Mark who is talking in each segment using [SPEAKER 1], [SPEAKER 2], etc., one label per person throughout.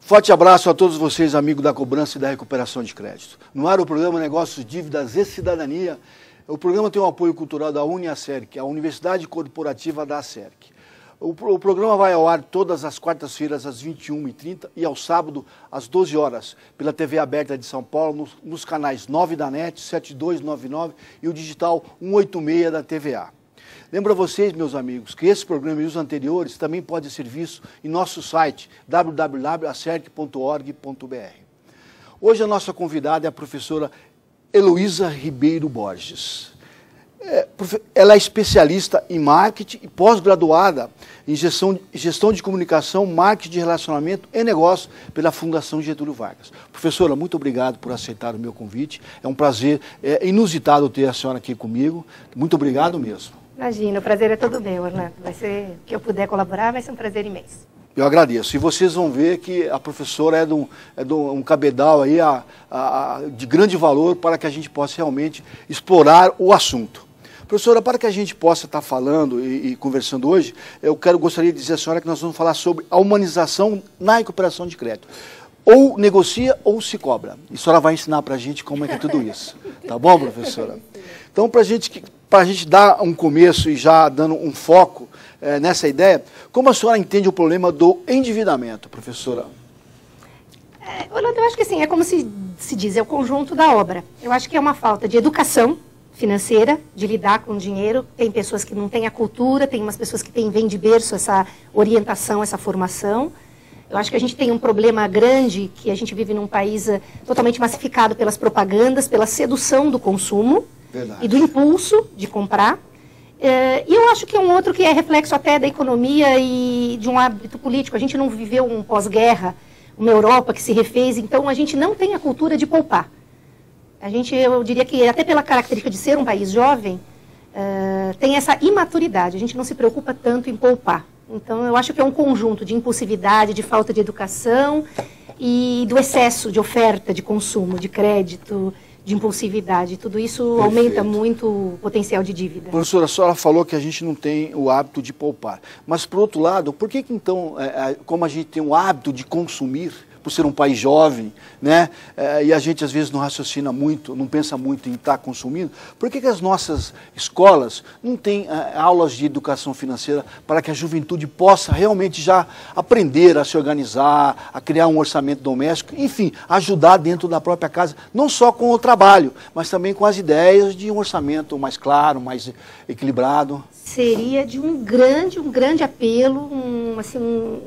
[SPEAKER 1] Forte abraço a todos vocês, amigos da cobrança e da recuperação de crédito. No ar o programa Negócios, Dívidas e Cidadania. O programa tem o apoio cultural da UniAcerc, a Universidade Corporativa da Acerc. O programa vai ao ar todas as quartas-feiras às 21h30 e ao sábado às 12 horas, pela TV aberta de São Paulo, nos canais 9 da NET, 7299 e o digital 186 da TVA. Lembro a vocês, meus amigos, que esse programa e os anteriores também podem ser vistos em nosso site www.acerc.org.br. Hoje a nossa convidada é a professora Heloísa Ribeiro Borges. Ela é especialista em marketing e pós-graduada em gestão de comunicação, marketing de relacionamento e negócio pela Fundação Getúlio Vargas. Professora, muito obrigado por aceitar o meu convite. É um prazer inusitado ter a senhora aqui comigo. Muito obrigado mesmo.
[SPEAKER 2] Imagina, o prazer é todo meu, Orlando. Vai ser, que eu puder colaborar, vai ser um prazer imenso.
[SPEAKER 1] Eu agradeço. E vocês vão ver que a professora é de um cabedal aí, de grande valor para que a gente possa realmente explorar o assunto. Professora, para que a gente possa estar falando e conversando hoje, gostaria de dizer à senhora que nós vamos falar sobre a humanização na recuperação de crédito. Ou negocia ou se cobra. E a senhora vai ensinar para a gente como é que é tudo isso. Tá bom, professora? Então, para a gente dar um começo e já dando um foco nessa ideia, como a senhora entende o problema do endividamento, professora?
[SPEAKER 2] Orlando, eu acho que assim, é como se diz, é o conjunto da obra. Eu acho que é uma falta de educação financeira, de lidar com o dinheiro. Tem pessoas que não têm a cultura, tem umas pessoas que vêm de berço essa orientação, essa formação. Eu acho que a gente tem um problema grande, que a gente vive num país totalmente massificado pelas propagandas, pela sedução do consumo. Verdade. E do impulso de comprar. E eu acho que é um outro que é reflexo até da economia e de um hábito político. A gente não viveu um pós-guerra, uma Europa que se refez, então a gente não tem a cultura de poupar. Eu diria que até pela característica de ser um país jovem, tem essa imaturidade, a gente não se preocupa tanto em poupar. Então eu acho que é um conjunto de impulsividade, de falta de educação e do excesso de oferta, de consumo, de crédito, de impulsividade. Tudo isso Perfeito. Aumenta muito o potencial de dívida.
[SPEAKER 1] Professora, a senhora falou que a gente não tem o hábito de poupar. Mas, por outro lado, por que então, como a gente tem o hábito de consumir, por ser um país jovem, né, e a gente às vezes não raciocina muito, não pensa muito em estar consumindo, por que as nossas escolas não têm aulas de educação financeira para que a juventude possa realmente já aprender a se organizar, a criar um orçamento doméstico, enfim, ajudar dentro da própria casa, não só com o trabalho, mas também com as ideias de um orçamento mais claro, mais equilibrado?
[SPEAKER 2] Seria de um grande apelo,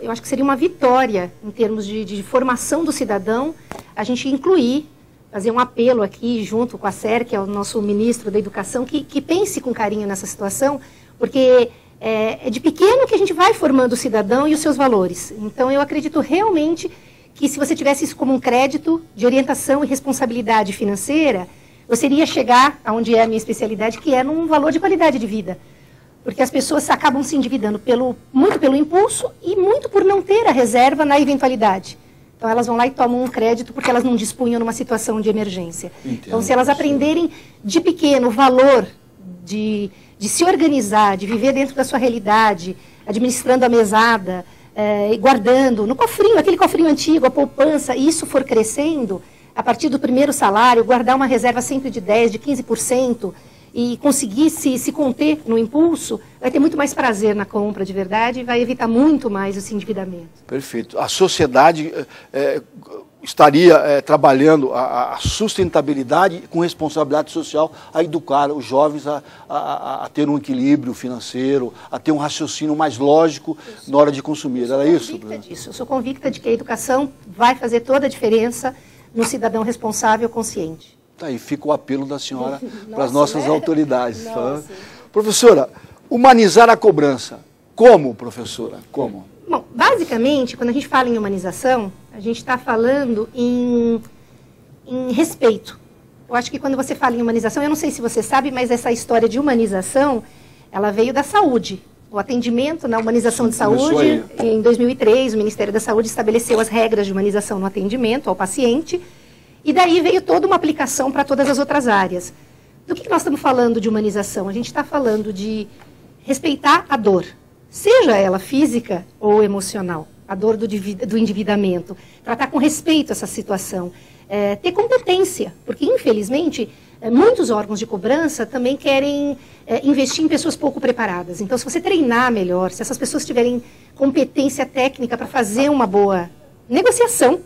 [SPEAKER 2] eu acho que seria uma vitória em termos de formação do cidadão, a gente incluir, fazer um apelo aqui junto com a Acerc, que é o nosso ministro da Educação, que pense com carinho nessa situação, porque é de pequeno que a gente vai formando o cidadão e os seus valores. Então eu acredito realmente que se você tivesse isso como um crédito de orientação e responsabilidade financeira, você iria chegar aonde é a minha especialidade, que é num valor de qualidade de vida. Porque as pessoas acabam se endividando muito pelo impulso e muito por não ter a reserva na eventualidade. Então elas vão lá e tomam um crédito porque elas não dispunham numa situação de emergência. Entendo. Então se elas aprenderem de pequeno o valor de se organizar, de viver dentro da sua realidade, administrando a mesada, e guardando no cofrinho, aquele cofrinho antigo, a poupança, e isso for crescendo, a partir do primeiro salário, guardar uma reserva sempre de 10%, de 15%, e conseguir se conter no impulso, vai ter muito mais prazer na compra de verdade e vai evitar muito mais esse endividamento.
[SPEAKER 1] Perfeito. A sociedade estaria trabalhando a sustentabilidade com responsabilidade social, a educar os jovens a ter um equilíbrio financeiro, a ter um raciocínio mais lógico na hora de consumir. Era isso?
[SPEAKER 2] Eu sou convicta de que a educação vai fazer toda a diferença no cidadão responsável consciente.
[SPEAKER 1] Tá aí, fica o apelo da senhora para as nossas autoridades. Tá? Professora, humanizar a cobrança. Como, professora? Como?
[SPEAKER 2] Bom, basicamente, quando a gente fala em humanização, a gente está falando em respeito. Eu acho que quando você fala em humanização, eu não sei se você sabe, mas essa história de humanização, ela veio da saúde. O atendimento na humanização de saúde, em 2003, o Ministério da Saúde estabeleceu as regras de humanização no atendimento ao paciente, e daí veio toda uma aplicação para todas as outras áreas. Do que nós estamos falando de humanização? A gente está falando de respeitar a dor, seja ela física ou emocional. a dor do endividamento, tratar com respeito essa situação, ter competência, porque, infelizmente, muitos órgãos de cobrança também querem investir em pessoas pouco preparadas. Então, se você treinar melhor, se essas pessoas tiverem competência técnica para fazer uma boa negociação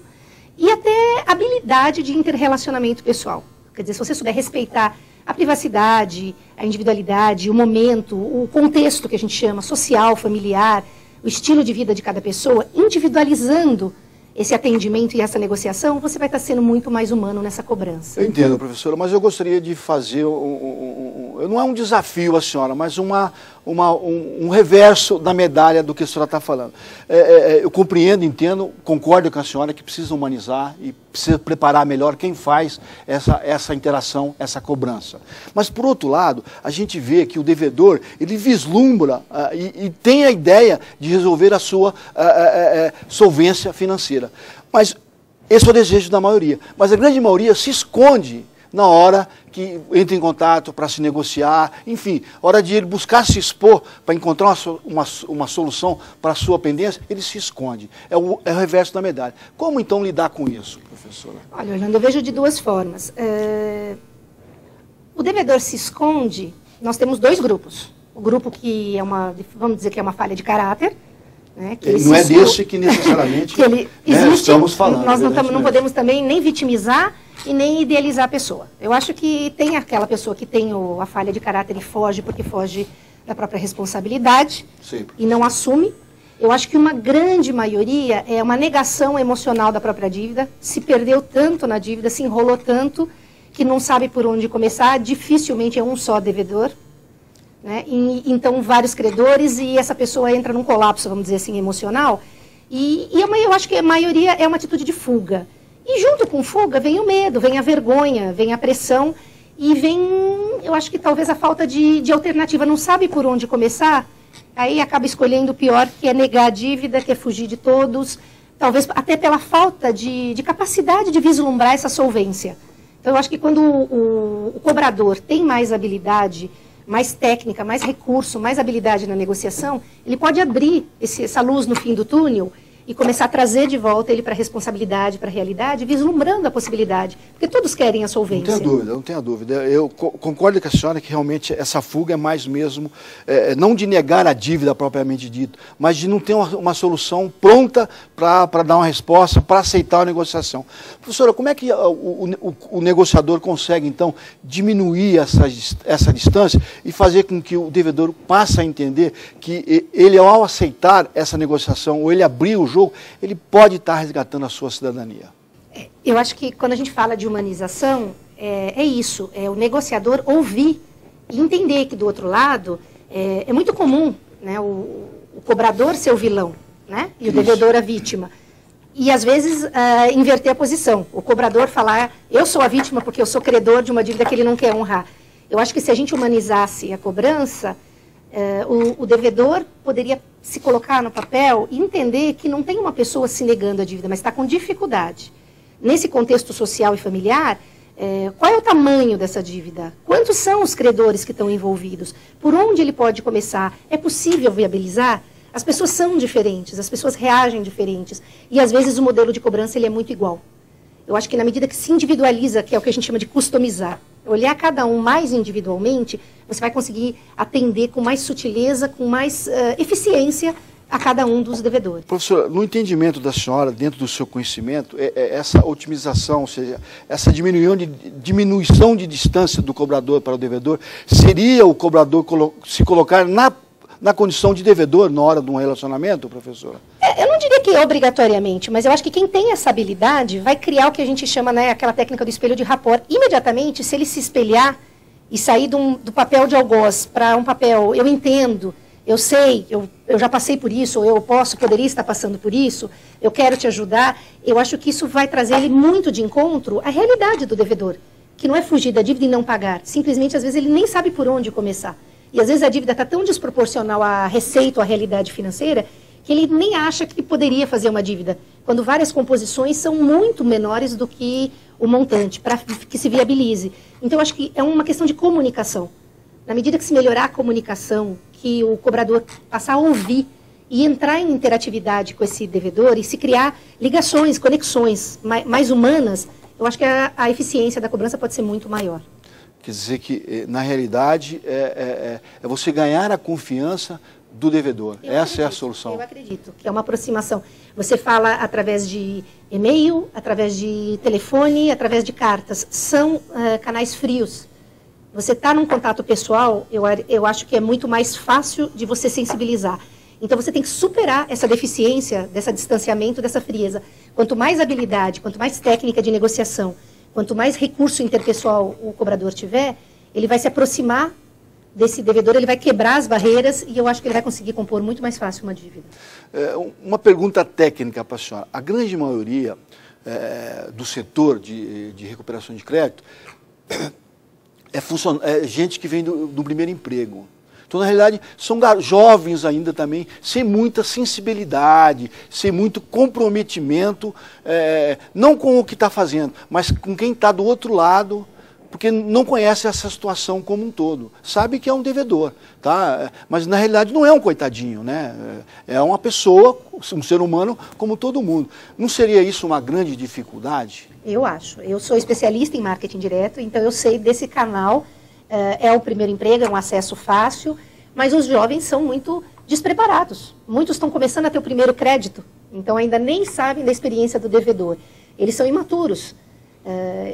[SPEAKER 2] e até habilidade de interrelacionamento pessoal. Quer dizer, se você souber respeitar a privacidade, a individualidade, o momento, o contexto que a gente chama, social, familiar, o estilo de vida de cada pessoa, individualizando esse atendimento e essa negociação, você vai estar sendo muito mais humano nessa cobrança.
[SPEAKER 1] Eu entendo, professora, mas eu gostaria de fazer, não é um desafio a senhora, mas um reverso da medalha do que a senhora está falando. Eu compreendo, entendo, concordo com a senhora que precisa humanizar e precisa preparar melhor quem faz essa interação, essa cobrança. Mas, por outro lado, a gente vê que o devedor, ele vislumbra e tem a ideia de resolver a sua solvência financeira. Mas esse é o desejo da maioria. Mas a grande maioria se esconde na hora que entra em contato para se negociar, enfim, hora de ele buscar se expor para encontrar uma solução para a sua pendência, ele se esconde. É o reverso da medalha. Como então lidar com isso, professora?
[SPEAKER 2] Olha, Orlando, eu vejo de duas formas. O devedor se esconde, nós temos dois grupos. O grupo que é vamos dizer que é uma falha de caráter, né, que
[SPEAKER 1] não é desse que necessariamente
[SPEAKER 2] que ele existe,
[SPEAKER 1] estamos falando.
[SPEAKER 2] Nós não podemos também nem vitimizar e nem idealizar a pessoa. Eu acho que tem aquela pessoa que tem a falha de caráter e foge porque foge da própria responsabilidade. Sim. E não assume. Eu acho que uma grande maioria é uma negação emocional da própria dívida, se perdeu tanto na dívida, se enrolou tanto, que não sabe por onde começar, dificilmente é um só devedor. Né? Então, vários credores e essa pessoa entra num colapso, vamos dizer assim, emocional. Eu acho que a maioria é uma atitude de fuga. E junto com fuga vem o medo, vem a vergonha, vem a pressão e vem, eu acho que talvez a falta de alternativa. Não sabe por onde começar, aí acaba escolhendo o pior, que é negar a dívida, que é fugir de todos, talvez até pela falta de capacidade de vislumbrar essa solvência. Então, eu acho que quando o cobrador tem mais habilidade, mais técnica, mais recurso, mais habilidade na negociação, ele pode abrir essa luz no fim do túnel e começar a trazer de volta ele para a responsabilidade, para a realidade, vislumbrando a possibilidade, porque todos querem a solvência.
[SPEAKER 1] Não tenho dúvida. Eu concordo com a senhora que realmente essa fuga é mais mesmo, não de negar a dívida propriamente dito, mas de não ter uma solução pronta para dar uma resposta, para aceitar a negociação. Professora, como é que o negociador consegue, então, diminuir essa distância e fazer com que o devedor passe a entender que ele, ao aceitar essa negociação, ou ele abrir o jogo, ele pode estar resgatando a sua cidadania?
[SPEAKER 2] Eu acho que quando a gente fala de humanização, é isso, é o negociador ouvir e entender que do outro lado é muito comum, né, o cobrador ser o vilão, né, e o devedor a vítima. E às vezes inverter a posição, o cobrador falar, eu sou a vítima porque eu sou credor de uma dívida que ele não quer honrar. Eu acho que se a gente humanizasse a cobrança, o devedor poderia se colocar no papel e entender que não tem uma pessoa se negando a dívida, mas está com dificuldade. Nesse contexto social e familiar, qual é o tamanho dessa dívida? Quantos são os credores que estão envolvidos? Por onde ele pode começar? É possível viabilizar? As pessoas são diferentes, as pessoas reagem diferentes. E, às vezes, o modelo de cobrança ele é muito igual. Eu acho que, na medida que se individualiza, que é o que a gente chama de customizar, olhar cada um mais individualmente, você vai conseguir atender com mais sutileza, com mais eficiência a cada um dos devedores.
[SPEAKER 1] Professora, no entendimento da senhora, dentro do seu conhecimento, essa otimização, ou seja, essa diminuição de distância do cobrador para o devedor, seria o cobrador se colocar na condição de devedor na hora de um relacionamento, professora?
[SPEAKER 2] Eu não diria que obrigatoriamente, mas eu acho que quem tem essa habilidade vai criar o que a gente chama, né, aquela técnica do espelho de rapport. Imediatamente, se ele se espelhar e sair do papel de algoz para um papel, eu entendo, eu sei, eu já passei por isso, ou eu poderia estar passando por isso, eu quero te ajudar, eu acho que isso vai trazer ele muito de encontro à realidade do devedor, que não é fugir da dívida e não pagar, simplesmente às vezes ele nem sabe por onde começar. E às vezes a dívida está tão desproporcional à receita ou à realidade financeira que ele nem acha que poderia fazer uma dívida, quando várias composições são muito menores do que o montante, para que se viabilize. Então, eu acho que é uma questão de comunicação. Na medida que se melhorar a comunicação, que o cobrador passar a ouvir e entrar em interatividade com esse devedor e se criar ligações, conexões mais humanas, eu acho que a eficiência da cobrança pode ser muito maior.
[SPEAKER 1] Quer dizer que, na realidade, é você ganhar a confiança do devedor. Essa é a solução.
[SPEAKER 2] Eu acredito que é uma aproximação. Você fala através de e-mail, através de telefone, através de cartas. São canais frios. Você está num contato pessoal, eu acho que é muito mais fácil de você sensibilizar. Então, você tem que superar essa deficiência, desse distanciamento, dessa frieza. Quanto mais habilidade, quanto mais técnica de negociação, quanto mais recurso interpessoal o cobrador tiver, ele vai se aproximar desse devedor, ele vai quebrar as barreiras e eu acho que ele vai conseguir compor muito mais fácil uma dívida.
[SPEAKER 1] Uma pergunta técnica para a senhora. A grande maioria do setor de recuperação de crédito é gente que vem do primeiro emprego. Então, na realidade, são jovens ainda também, sem muita sensibilidade, sem muito comprometimento, não com o que está fazendo, mas com quem está do outro lado, porque não conhece essa situação como um todo. Sabe que é um devedor, tá? Mas na realidade não é um coitadinho, né? É uma pessoa, um ser humano como todo mundo. Não seria isso uma grande dificuldade?
[SPEAKER 2] Eu acho. Eu sou especialista em marketing direto, então eu sei desse canal. É o primeiro emprego, é um acesso fácil, mas os jovens são muito despreparados. Muitos estão começando a ter o primeiro crédito, então ainda nem sabem da experiência do devedor. Eles são imaturos,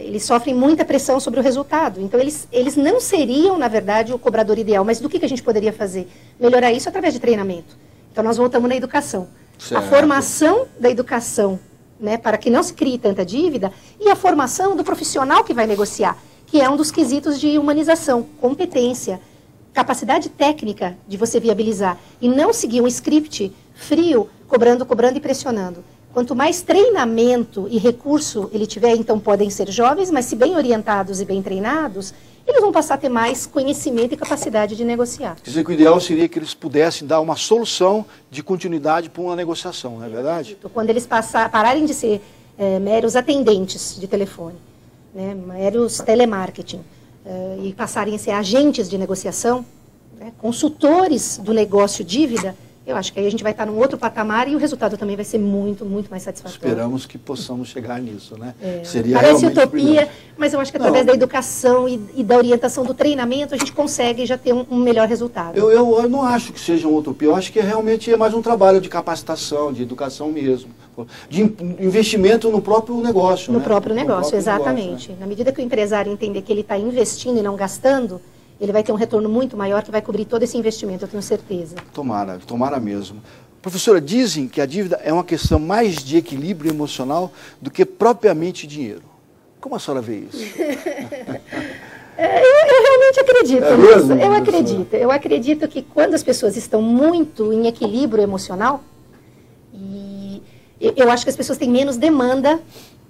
[SPEAKER 2] eles sofrem muita pressão sobre o resultado. Então eles não seriam, na verdade, o cobrador ideal. Mas do que a gente poderia fazer? Melhorar isso através de treinamento. Então nós voltamos na educação. Certo. A formação da educação, né, para que não se crie tanta dívida, e a formação do profissional que vai negociar, que é um dos quesitos de humanização, competência, capacidade técnica de você viabilizar, e não seguir um script frio, cobrando e pressionando. Quanto mais treinamento e recurso ele tiver, então podem ser jovens, mas se bem orientados e bem treinados, eles vão passar a ter mais conhecimento e capacidade de negociar.
[SPEAKER 1] Quer dizer que o ideal seria que eles pudessem dar uma solução de continuidade para uma negociação, não é verdade?
[SPEAKER 2] Quando eles pararem de ser meros atendentes de telefone, né, meros telemarketing, e passarem a ser agentes de negociação, né, consultores do negócio dívida, eu acho que aí a gente vai estar num outro patamar e o resultado também vai ser muito, muito mais satisfatório.
[SPEAKER 1] Esperamos que possamos chegar nisso, né?
[SPEAKER 2] Parece utopia, mas eu acho que através da educação e da orientação do treinamento a gente consegue já ter um melhor resultado.
[SPEAKER 1] Eu não acho que seja uma utopia, eu acho que realmente é mais um trabalho de capacitação, de educação mesmo, de investimento no próprio negócio.
[SPEAKER 2] No próprio negócio, exatamente. Na medida que o empresário entender que ele está investindo e não gastando, ele vai ter um retorno muito maior que vai cobrir todo esse investimento, eu tenho certeza.
[SPEAKER 1] Tomara mesmo. Professora, dizem que a dívida é uma questão mais de equilíbrio emocional do que propriamente dinheiro. Como a senhora vê isso?
[SPEAKER 2] Eu realmente acredito
[SPEAKER 1] nisso.
[SPEAKER 2] Eu acredito. Eu acredito que quando as pessoas estão muito em equilíbrio emocional, e eu acho que as pessoas têm menos demanda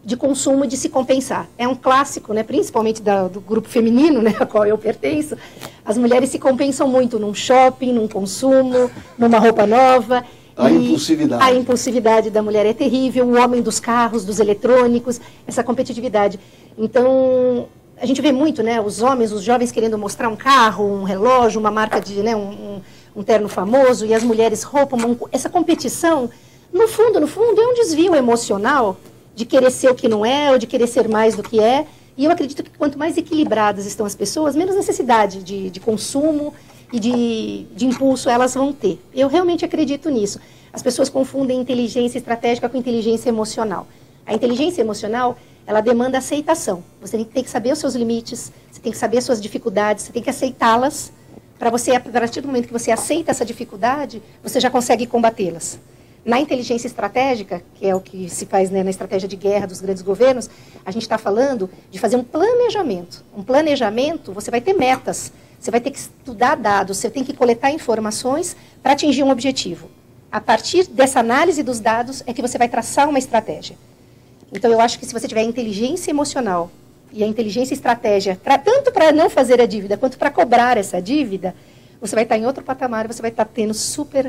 [SPEAKER 2] de consumo e de se compensar. É um clássico, né, principalmente do grupo feminino, né, a qual eu pertenço. As mulheres se compensam muito num shopping, num consumo, numa roupa nova.
[SPEAKER 1] A impulsividade.
[SPEAKER 2] A impulsividade da mulher é terrível, o homem dos carros, dos eletrônicos, essa competitividade. Então, a gente vê muito, né, os homens, os jovens querendo mostrar um carro, um relógio, uma marca de, né, um terno famoso, e as mulheres roupa, essa competição, no fundo, é um desvio emocional de querer ser o que não é, ou de querer ser mais do que é. E eu acredito que quanto mais equilibradas estão as pessoas, menos necessidade de consumo e de impulso elas vão ter. Eu realmente acredito nisso. As pessoas confundem inteligência estratégica com inteligência emocional. A inteligência emocional, ela demanda aceitação. Você tem que saber os seus limites, você tem que saber as suas dificuldades, você tem que aceitá-las, para você, a partir do momento que você aceita essa dificuldade, você já consegue combatê-las. Na inteligência estratégica, que é o que se faz, né, na estratégia de guerra dos grandes governos, a gente está falando de fazer um planejamento. Um planejamento, você vai ter metas, você vai ter que estudar dados, você tem que coletar informações para atingir um objetivo. A partir dessa análise dos dados é que você vai traçar uma estratégia. Então, eu acho que se você tiver a inteligência emocional e a inteligência estratégia, tanto para não fazer a dívida quanto para cobrar essa dívida, você vai estar em outro patamar, você vai estar tendo super